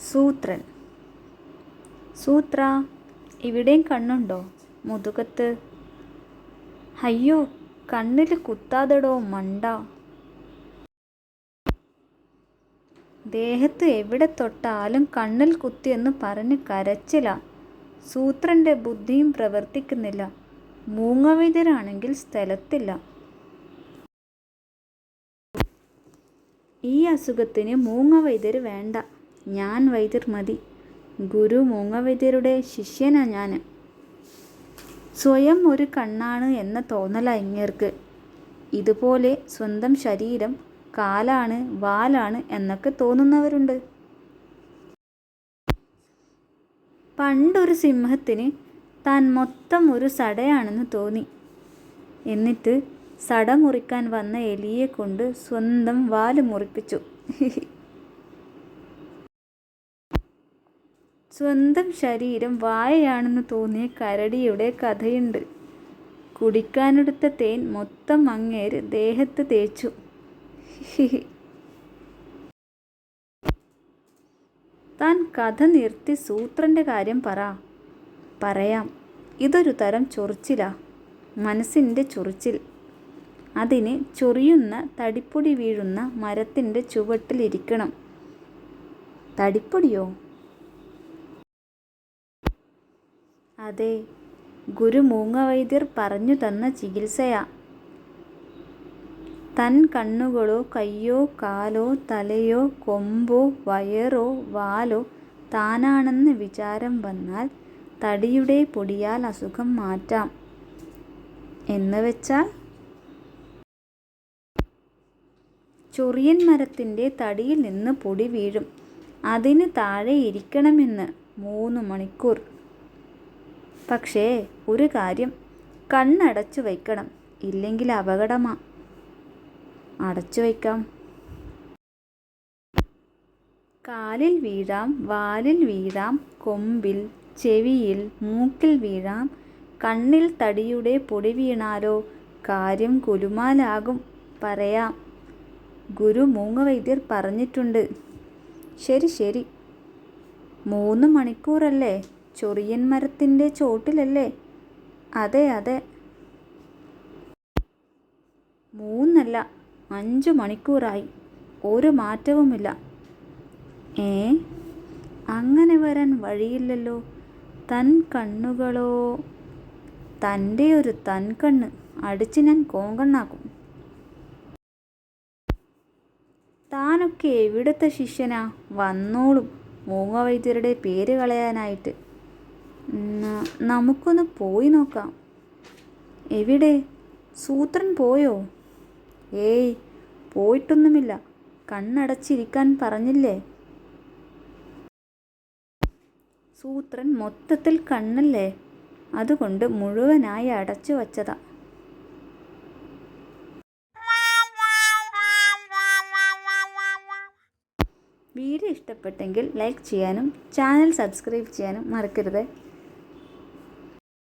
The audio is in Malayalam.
സൂത്രൻ. സൂത്ര, ഇവിടെയും കണ്ണുണ്ടോ മുതുകത്ത്? അയ്യോ, കണ്ണിൽ കുത്താതെടോ മണ്ട. ദേഹത്ത് എവിടെ തൊട്ടാലും കണ്ണിൽ കുത്തിയെന്ന് പറഞ്ഞ് കരച്ചില. സൂത്രൻ്റെ ബുദ്ധിയും പ്രവർത്തിക്കുന്നില്ല. മൂങ്ങവൈദ്യരാണെങ്കിൽ സ്ഥലത്തില്ല. ഈ അസുഖത്തിന് മൂങ്ങവൈദ്യർ വേണ്ട, ഞാൻ വൈദ്യർ മതി. ഗുരു മൂങ്ങവൈദ്യരുടെ ശിഷ്യനാ ഞാൻ. സ്വയം ഒരു കണ്ണാണ് എന്ന തോന്നല ഇങ്ങേർക്ക്. ഇതുപോലെ സ്വന്തം ശരീരം കാലാണ് വാലാണ് എന്നൊക്കെ തോന്നുന്നവരുണ്ട്. പണ്ടൊരു സിംഹത്തിന് താൻ മൊത്തം ഒരു സടയാണെന്ന് തോന്നി. എന്നിട്ട് സട മുറിക്കാൻ വന്ന എലിയെ കൊണ്ട് സ്വന്തം വാല് മുറിപ്പിച്ചു. സ്വന്തം ശരീരം വായയാണെന്ന് തോന്നിയ കരടിയുടെ കഥയുണ്ട്. കുടിക്കാനെടുത്ത തേൻ മൊത്തം അങ്ങേര് ദേഹത്ത് തേച്ചു. താൻ കഥ നിർത്തി സൂത്രൻ്റെ കാര്യം പറ. പറയാം. ഇതൊരു തരം ചൊറിച്ചിലാ, മനസ്സിൻ്റെ ചൊറിച്ചിൽ. അതിന് ചൊറിയുന്ന തടിപ്പൊടി വീഴുന്ന മരത്തിൻ്റെ ചുവട്ടിലിരിക്കണം. തടിപ്പൊടിയോ? അതെ, ഗുരു മൂങ്ങവൈദ്യർ പറഞ്ഞു തന്ന ചികിത്സയാ. തൻ കണ്ണുകളോ കയ്യോ കാലോ തലയോ കൊമ്പോ വയറോ വാലോ താനാണെന്ന് വിചാരം വന്നാൽ തടിയുടെ പൊടിയാൽ അസുഖം മാറ്റാം. എന്ന് വെച്ചാൽ ചൊറിയൻ മരത്തിൻ്റെ തടിയിൽ നിന്ന് പൊടി വീഴും. അതിന് താഴെ ഇരിക്കണമെന്ന് 3 മണിക്കൂർ. പക്ഷേ ഒരു കാര്യം, കണ്ണടച്ചു വയ്ക്കണം, ഇല്ലെങ്കിൽ അപകടമാ. അടച്ചു വയ്ക്കാം. കാലിൽ വീഴാം, വാലിൽ വീഴാം, കൊമ്പിൽ, ചെവിയിൽ, മൂക്കിൽ വീഴാം. കണ്ണിൽ തടിയുടെ പൊടി വീണാലോ കാര്യം കുലുമാലാകും. പറയാം. ഗുരു മൂങ്ങവൈദ്യർ പറഞ്ഞിട്ടുണ്ട്. ശരി ശരി. 3 മണിക്കൂറല്ലേ? ചൊറിയൻ മരത്തിൻ്റെ ചോട്ടിലല്ലേ? അതെ അതെ. 3 അല്ല, 5 മണിക്കൂറായി. ഒരു മാറ്റവുമില്ല. അങ്ങനെ വരാൻ വഴിയില്ലല്ലോ. തൻ കണ്ണുകളോ? തൻ്റെ ഒരു തൻകണ്ണ് അടിച്ച് ഞാൻ കോങ്കണ്ണാക്കും. താനൊക്കെ എവിടുത്തെ ശിഷ്യനാ? വന്നോളും മൂങ്ങവൈദ്യരുടെ പേര് കളയാനായിട്ട്. നമുക്കൊന്ന് പോയി നോക്കാം. എവിടെ? സൂത്രൻ പോയോ? ഏയ്, പോയിട്ടൊന്നുമില്ല. കണ്ണടച്ചിരിക്കാൻ പറഞ്ഞില്ലേ? സൂത്രൻ മൊത്തത്തിൽ കണ്ണല്ലേ, അതുകൊണ്ട് മുഴുവനായി അടച്ചു വച്ചതാ. വീഡിയോ ഇഷ്ടപ്പെട്ടെങ്കിൽ ലൈക്ക് ചെയ്യാനും ചാനൽ സബ്സ്ക്രൈബ് ചെയ്യാനും മറക്കരുത്.